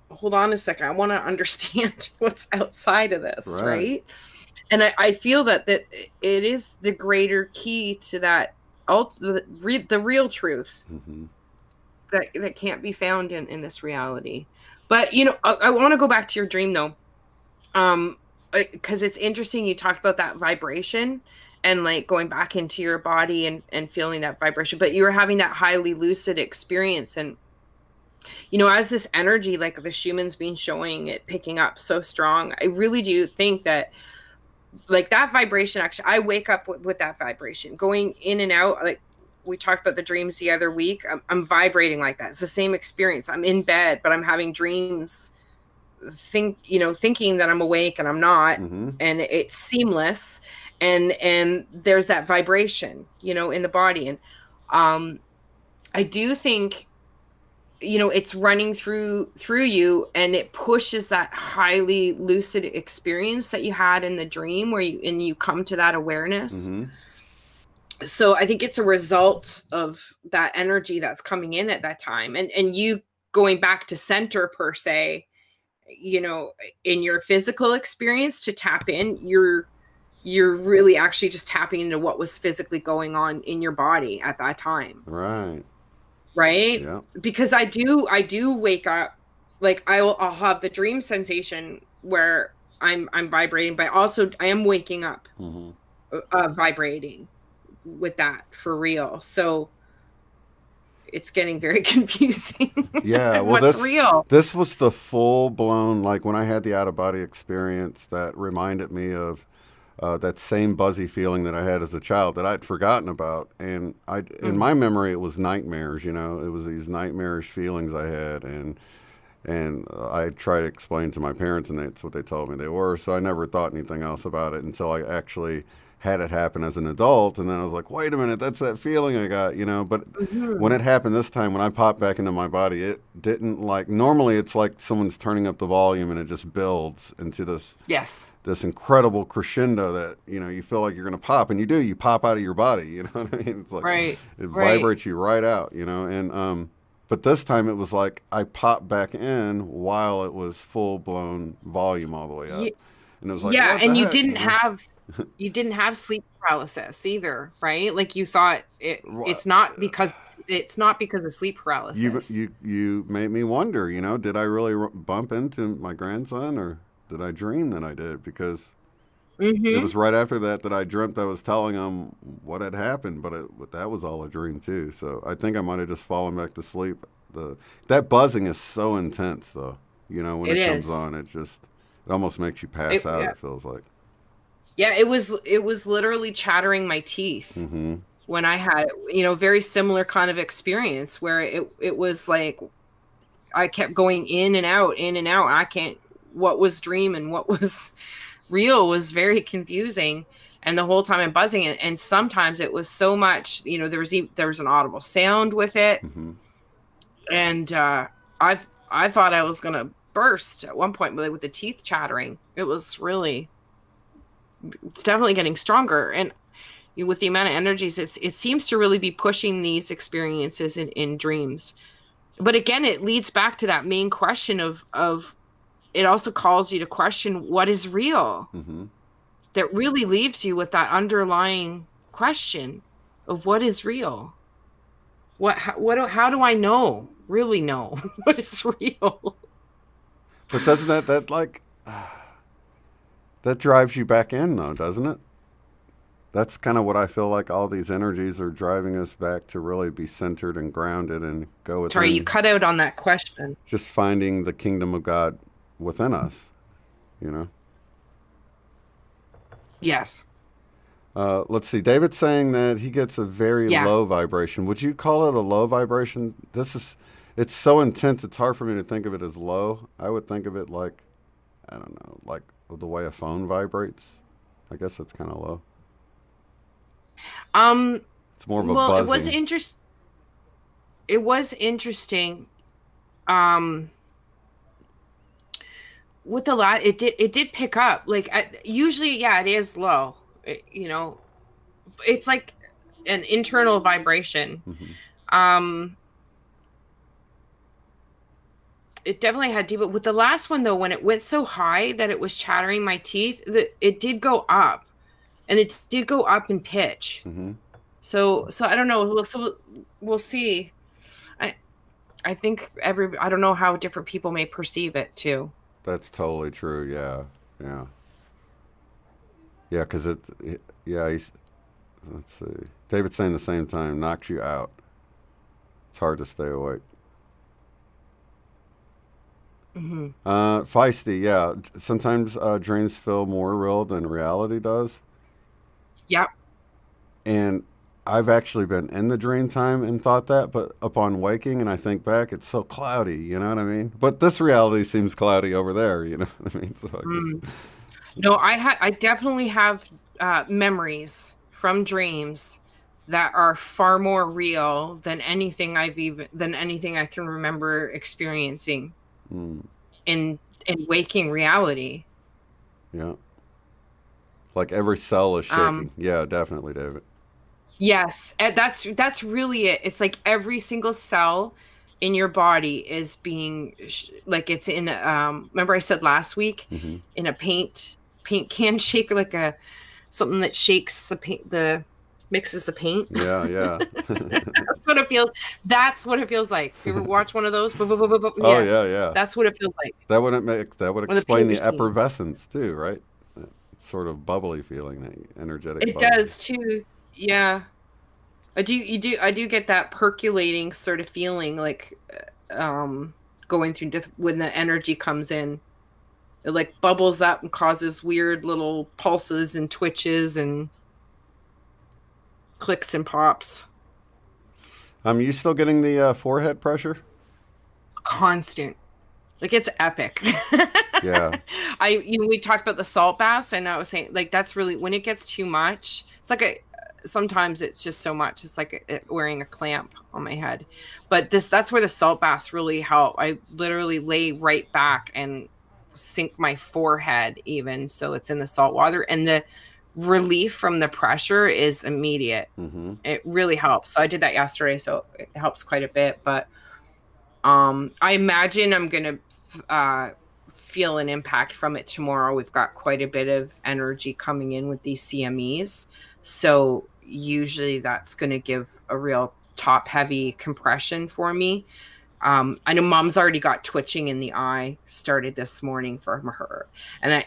"Hold on a second. I want to understand what's outside of this, Right. right?" And I feel that it is the greater key to that, the real truth Hmm. that can't be found in this reality. But I want to go back to your dream though. um because it's interesting you talked about that vibration and like going back into your body and feeling that vibration, but you were having that highly lucid experience. And as this energy, like the Schumann's been showing it picking up so strong, I really do think that like that vibration, actually I wake up with that vibration going in and out. Like we talked about the dreams the other week, I'm vibrating like that. It's the same experience. I'm in bed but I'm having dreams, thinking that I'm awake and I'm not, Mm-hmm. and it's seamless. And there's that vibration, in the body. And I do think, it's running through you, and it pushes that highly lucid experience that you had in the dream, where you come to that awareness. Mm-hmm. So I think it's a result of that energy that's coming in at that time, and you going back to center per se, in your physical experience to tap in. You're really actually just tapping into what was physically going on in your body at that time. Right. Right? Yeah. Because I do wake up, like I'll have the dream sensation where I'm vibrating, but also I am waking up Mm-hmm. vibrating with that for real. So it's getting very confusing. Yeah. Well, What's this real? this was the full blown, like when I had the out of body experience that reminded me of that same buzzy feeling that I had as a child that I'd forgotten about. And in Mm. my memory, it was nightmares. It was these nightmarish feelings I had, and I tried to explain to my parents, and that's what they told me they were. So I never thought anything else about it until I actually had it happen as an adult, and then I was like, wait a minute, that's that feeling I got. But when Hmm. it happened this time, when I popped back into my body, it didn't like normally. It's like someone's turning up the volume, and it just builds into Yes. this incredible crescendo that you feel like you're gonna pop, and you pop out of your body. You know what I mean? It's like Right. it Right. vibrates you right out. And but this time it was like I popped back in while it was full blown volume all the way up, Ye- and it was like, yeah, what the and you heck? didn't have you didn't have sleep paralysis either, right? Like you thought What? it's not because of sleep You paralysis. you you made me wonder. Did I really bump into my grandson, or did I dream that I did? Because it Mm-hmm. was right after that I dreamt I was telling him what had happened, but that was all a dream too. So I think I might have just fallen back to sleep. That buzzing is so intense, though. When It it comes is. on, it almost makes you pass out. Yeah. It feels like. Yeah, it was literally chattering my teeth Mm-hmm. when I had, very similar kind of experience where it was like I kept going in and out, in and out. I can't What was dream and what was real was very confusing. And the whole time I'm buzzing it, and sometimes it was so much, there was an audible sound with it. Mm-hmm. And I thought I was gonna burst at one point with the teeth chattering. It's definitely getting stronger. And with the amount of energies, it seems to really be pushing these experiences in dreams. But again, it leads back to that main question of it also calls you to question what is real. Mm-hmm. That really leaves you with that underlying question of what is real. How do I really know what is real? But doesn't that like that drives you back in though, doesn't it? That's kind of what I feel like all these energies are driving us back to really be centered and grounded and go Sorry, you within, cut out on that question. just finding the kingdom of God within us, you know? Yes. Let's see. David's saying that he gets a very Yeah. low vibration. Would you call it a low vibration? It's so intense, it's hard for me to think of it as low. I would think of it like, I don't know, like the way a phone vibrates. I guess that's kind of low. Um. It's more of a Well, buzzing. It was interesting. Um. With the lot, it did pick up. Like usually, yeah, it is low. It's like an internal vibration. Hmm. Um. It definitely had deep. But with the last one though, when it went so high that it was chattering my teeth, it did go up, and it did go up in pitch. Hmm. So I don't know. We'll see. I I think I don't know how different people may perceive it too. That's totally true. Yeah. Yeah. Yeah, because yeah, let's see. David's saying the same time, knocks you out. It's hard to stay awake. Hmm. Feisty, yeah. Sometimes dreams feel more real than reality does. Yep. And I've actually been in the dream time and thought that, but upon waking and I think back, it's so cloudy, you know what I mean? But this reality seems cloudy over there, you know what I mean? So I guess, Mm. No, I definitely have memories from dreams that are far more real than anything I can remember experiencing mm, in waking reality. yeah. Like every cell is shaking. Um, Yeah, definitely, David. yes, and that's really it. It's like every single cell in your body is being like it's in remember I said last week Hmm. in a paint can shake like a something that shakes the mixes the paint. Yeah, yeah. That's what it feels. That's what it feels like. You ever watch one of those? Oh, Yeah, yeah, yeah. that's what it feels like. That would Or the explain paint the machine. effervescence too, right? That sort of bubbly feeling, that energetic It bubble. does too. Yeah, I do get that percolating sort of feeling, like going through when the energy comes in. It like bubbles up and causes weird little pulses and twitches and clicks and pops. You still getting the forehead pressure? Constant. Like it's epic. Yeah. We talked about the salt baths, and I was saying like that's really when it gets too much. It's like a sometimes it's just so much. It's like wearing a clamp on my head. But that's where the salt baths really help. I literally lay right back and sink my forehead even so it's in the salt water, and the relief from the pressure is immediate. Mm-hmm. It really helps. So I did that yesterday, so it helps quite a bit, but I imagine I'm gonna uh, feel an impact from it tomorrow. We've got quite a bit of energy coming in with these CMEs, so usually that's gonna give a real top heavy compression for me. I know mom's already got twitching in the eye started this morning from her, and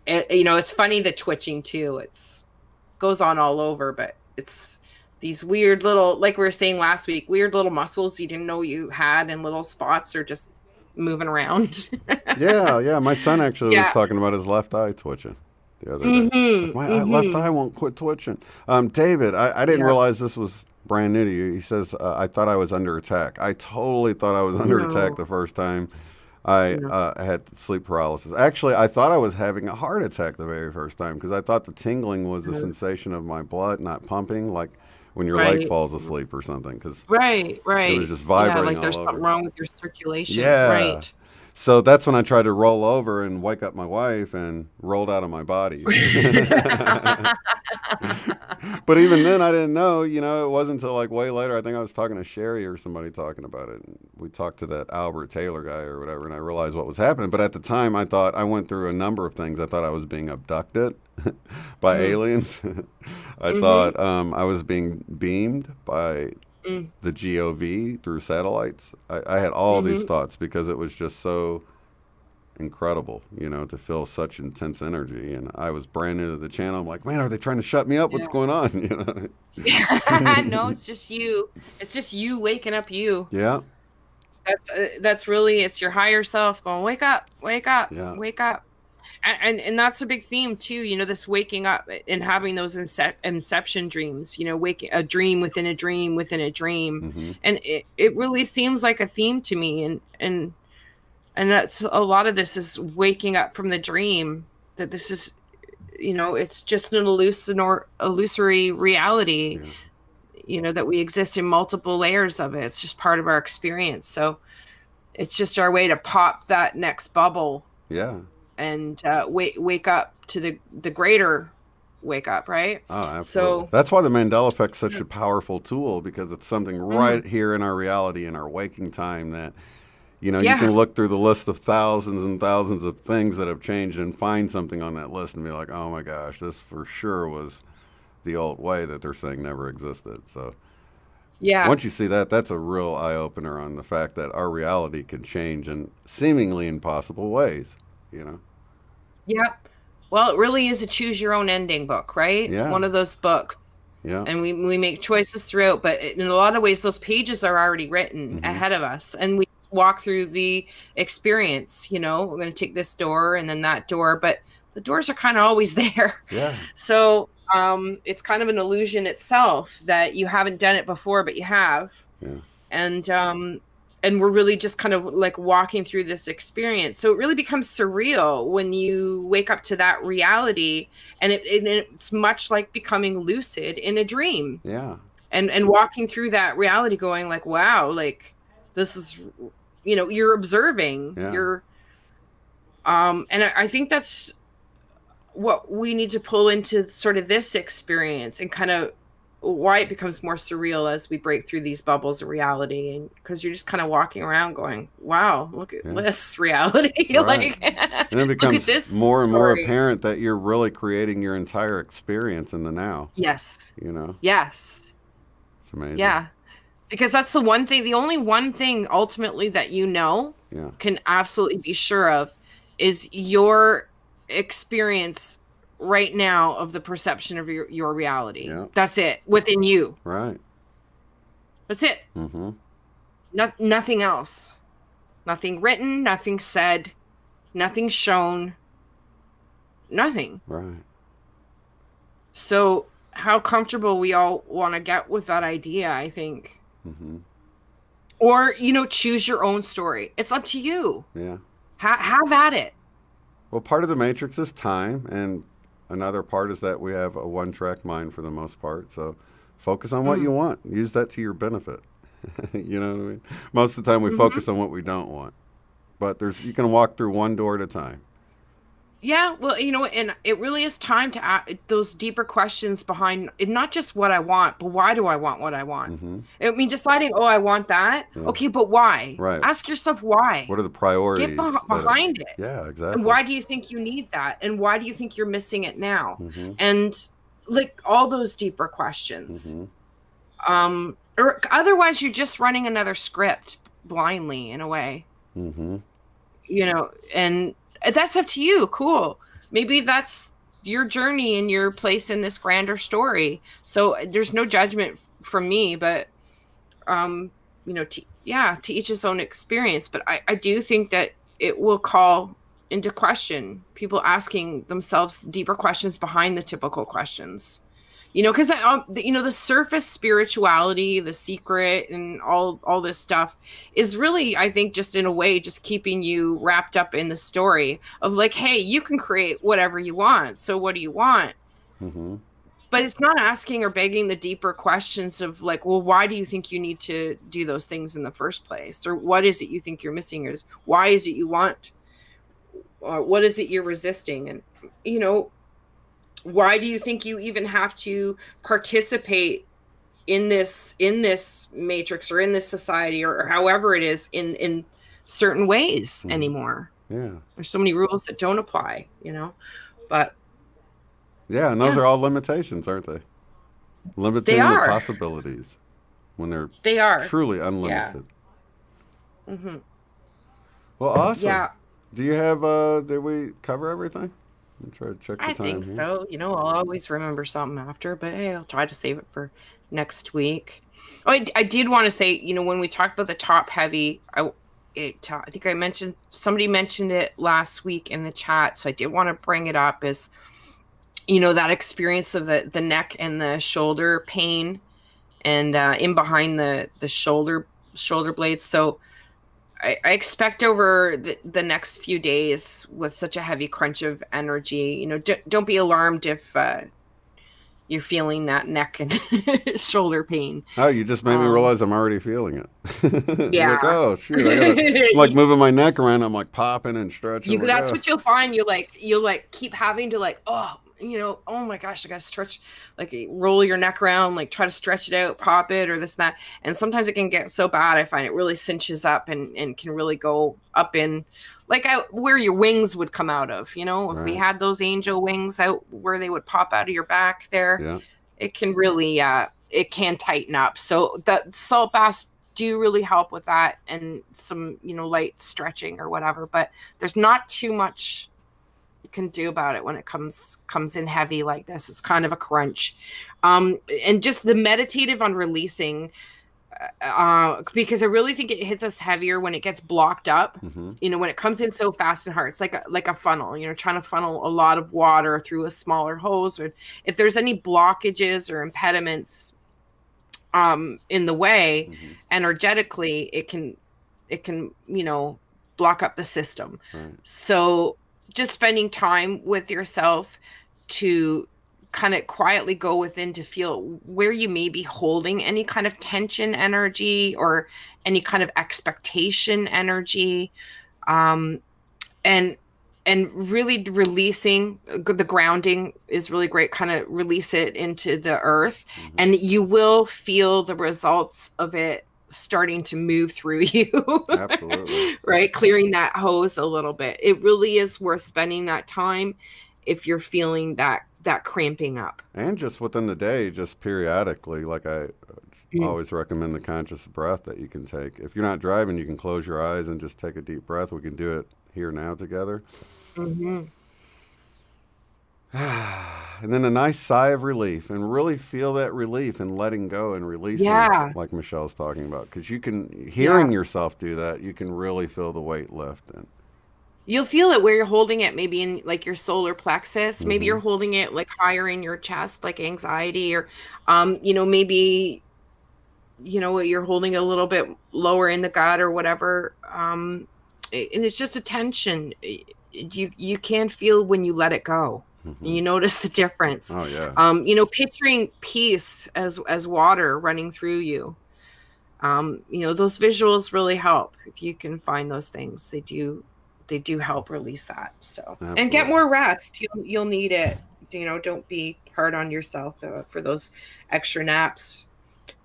it's funny the twitching too. It's goes on all over, but it's these weird little, like we were saying last week, weird little muscles you didn't know you had in little spots are just moving around. Yeah, yeah. My son actually was Yeah. talking about his left eye twitching the other day. It's like Mm-hmm. my left Mm-hmm. eye won't quit twitching. David, I didn't Yeah. realize this was brand new to you. He says I thought I was under attack. I totally thought I was under attack No. the first time I No. had sleep paralysis. Actually, I thought I was having a heart attack the very first time because I thought the tingling was the No. sensation of my blood not pumping, like when your leg Right. falls asleep or something, because Right. it was Right. just Yeah. vibrating Like all there's something over. wrong with your circulation. Yeah. Right. So that's when I tried to roll over and wake up my wife and rolled out of my body. But even then, I didn't know. It wasn't until like way later. I think I was talking to Sherry or somebody talking about it. And we talked to that Albert Taylor guy or whatever, and I realized what was happening. But at the time, I thought I went through a number of things. I thought I was being abducted by Mm-hmm. aliens. I Mm-hmm. thought I was being beamed by Mm-hmm. the GOV through satellites. I had all these Mm-hmm. thoughts because it was just so incredible, to feel such intense energy. And I was brand new to the channel. I'm like, man, are they trying to shut me up? What's going on? No, it's just you. It's just you waking up you. Yeah, That's really it's your higher self going, wake up, wake up, yeah, wake up. And that's a big theme too, this waking up and having those inception dreams, waking a dream within a dream within a dream. hmm, And it really seems like a theme to me, and that's a lot of this is waking up from the dream, that this is it's just an illusory reality, yeah, that we exist in multiple layers of it. It's just part of our experience. So it's just our way to pop that next bubble yeah. and wake up to the greater wake up, right? Oh, absolutely. So That's why the Mandela effect's such a powerful tool, because it's something mhm. right here in our reality, in our waking time, that you Yeah, can look through the list of thousands and thousands of things that have changed and find something on that list and be like, oh my gosh, this for sure was the old way that they're saying never existed. So yeah, once you see that, that's a real eye opener on the fact that our reality can change in seemingly impossible ways. You know? yeah. Well, it really is a choose your own ending book, right? Yeah. One of those books. Yeah. And we make choices throughout, but in a lot of ways, those pages are already written Mm-hmm. ahead of us. And we walk through the experience, we're going to take this door and then that door, but the doors are kind of always there. Yeah. So it's kind of an illusion itself that you haven't done it before, but you have. Yeah. And we're really just kind of like walking through this experience. So it really becomes surreal when you wake up to that reality, and it's much like becoming lucid in a dream. Yeah. And walking through that reality going like, wow, like this is, you're observing. Yeah. You're and I think that's what we need to pull into sort of this experience, and kind of why it becomes more surreal as we break through these bubbles of reality, and because you're just kind of walking around going, wow, look at this reality. Right. Like, And it becomes look at this more and more story. apparent that you're really creating your entire experience in the now. Yes. Yes. It's amazing. Yeah. Because that's the only one thing ultimately that can absolutely be sure of is your experience right now of the perception of your reality. Yeah. That's it, within you. Right. That's it. Mm-hmm. Nothing else. Nothing written, nothing said, nothing shown, nothing. Right. So how comfortable we all want to get with that idea, I think. Mm-hmm. Or, choose your own story. It's up to you. Yeah. Have at it. Well, part of the matrix is time, and another part is that we have a one-track mind for the most part. So focus on what you want. Use that to your benefit. You know what I mean? Most of the time we focus on what we don't want. But you can walk through one door at a time. Yeah, well, and it really is time to ask those deeper questions behind not just what I want, but why do I want what I want? Mm-hmm. I mean, deciding, I want that. Yeah. Okay, but why? Right. Ask yourself why. What are the priorities? Get behind it. Yeah, exactly. And why do you think you need that? And why do you think you're missing it now? Mm-hmm. And like all those deeper questions. Mm-hmm. Or otherwise you're just running another script blindly in a way. Mm-hmm. And that's up to you. Cool. Maybe that's your journey and your place in this grander story. So there's no judgment from me, but, to each his own experience. But I do think that it will call into question people asking themselves deeper questions behind the typical questions. Because the surface spirituality, the secret, and all this stuff is really, I think, just in a way, just keeping you wrapped up in the story of like, hey, you can create whatever you want. So what do you want? Mm-hmm. But it's not asking or begging the deeper questions of like, well, why do you think you need to do those things in the first place? Or what is it you think you're missing? Or why is it you want? Or what is it you're resisting? And, why do you think you even have to participate in this matrix or in this society or however it is in certain ways anymore? Yeah. There's so many rules that don't apply, but. Yeah. And those are all limitations, aren't they? Limiting the possibilities when they are truly unlimited. Yeah. Mm-hmm. Well, awesome. Yeah. Do you have, did we cover everything? I'll try to check the time. I think so. I'll always remember something after, but hey, I'll try to save it for next week. Oh, I did want to say, when we talked about the top heavy, I think somebody mentioned it last week in the chat, so I did want to bring it up as, that experience of the neck and the shoulder pain and in behind the shoulder blades. So I expect over the next few days with such a heavy crunch of energy, don't be alarmed if you're feeling that neck and shoulder pain. Oh, you just made me realize I'm already feeling it. Yeah. Like, oh, shoot. I'm like moving my neck around. I'm like popping and stretching. That's what you'll find. You'll keep having to oh my gosh, I gotta stretch, roll your neck around, try to stretch it out, pop it or this, that. And sometimes it can get so bad, I find it really cinches up and can really go up in where your wings would come out of, if we had those angel wings out where they would pop out of your back there, it can really, it can tighten up. So the salt baths do really help with that, and some, light stretching or whatever, but there's not too much can do about it when it comes in heavy like this. It's kind of a crunch. And just the meditative on releasing, because I really think it hits us heavier when it gets blocked up. When it comes in so fast and hard, it's like a funnel, trying to funnel a lot of water through a smaller hose. Or if there's any blockages or impediments in the way, energetically, it can block up the system. Right. So just spending time with yourself to kind of quietly go within to feel where you may be holding any kind of tension energy or any kind of expectation energy, and really releasing. The grounding is really great. Kind of release it into the earth, and you will feel the results of it starting to move through you. Absolutely. Right? Clearing that hose a little bit. It really is worth spending that time if you're feeling that cramping up. And just within the day, just periodically, like I always recommend the conscious breath that you can take. If you're not driving, you can close your eyes and just take a deep breath. We can do it here now together. And then a nice sigh of relief, and really feel that relief and letting go and releasing, like Michelle's talking about. Because you can, hearing yourself do that, you can really feel the weight lift. And you'll feel it where you're holding it, maybe in like your solar plexus. Maybe you're holding it like higher in your chest, like anxiety, or maybe you're holding it a little bit lower in the gut or whatever. And it's just a tension. You can feel when you let it go. And you notice the difference. Oh yeah. Picturing peace as water running through you. Those visuals really help. If you can find those things, they do help release that. So, absolutely. And get more rest. You'll need it. Don't be hard on yourself for those extra naps,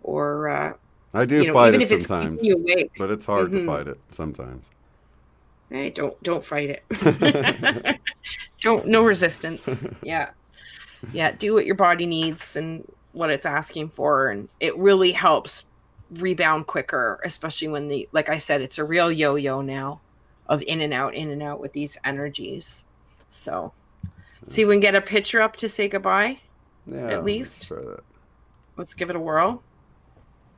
or I do fight even it if sometimes, it's keeping you awake. But it's hard to fight it sometimes. Hey, don't fight it. No resistance. Yeah. Do what your body needs and what it's asking for, and it really helps rebound quicker, especially when like I said, it's a real yo-yo now of in and out with these energies. So see if we can get a picture up to say goodbye. Yeah, at least. Let's try that. Let's give it a whirl.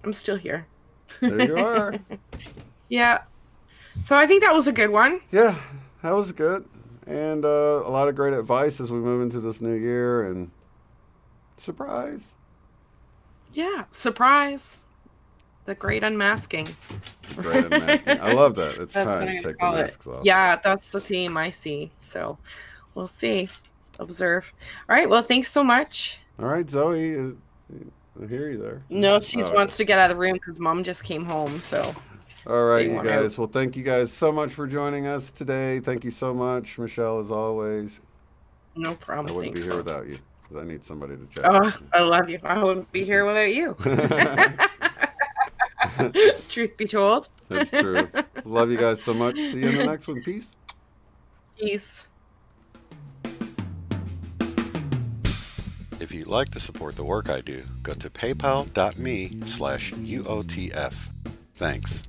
I'm still here. There you are. Yeah. So I think that was a good one. Yeah, that was good. And a lot of great advice as we move into this new year. And surprise. Yeah, surprise. The great unmasking. Great unmasking. I love that. It's That's time to take the masks off. Yeah, that's the theme I see. So we'll see. Observe. All right. Well, thanks so much. All right, Zoe. I hear you there. No, she wants to get out of the room because Mom just came home. So. All right, you guys. Well, thank you guys so much for joining us today. Thank you so much, Michelle, as always. No problem. I wouldn't be here without you because I need somebody to chat. Oh, I love you. I wouldn't be here without you. Truth be told. That's true. Love you guys so much. See you in the next one. Peace. Peace. If you'd like to support the work I do, go to paypal.me/UOTF. Thanks.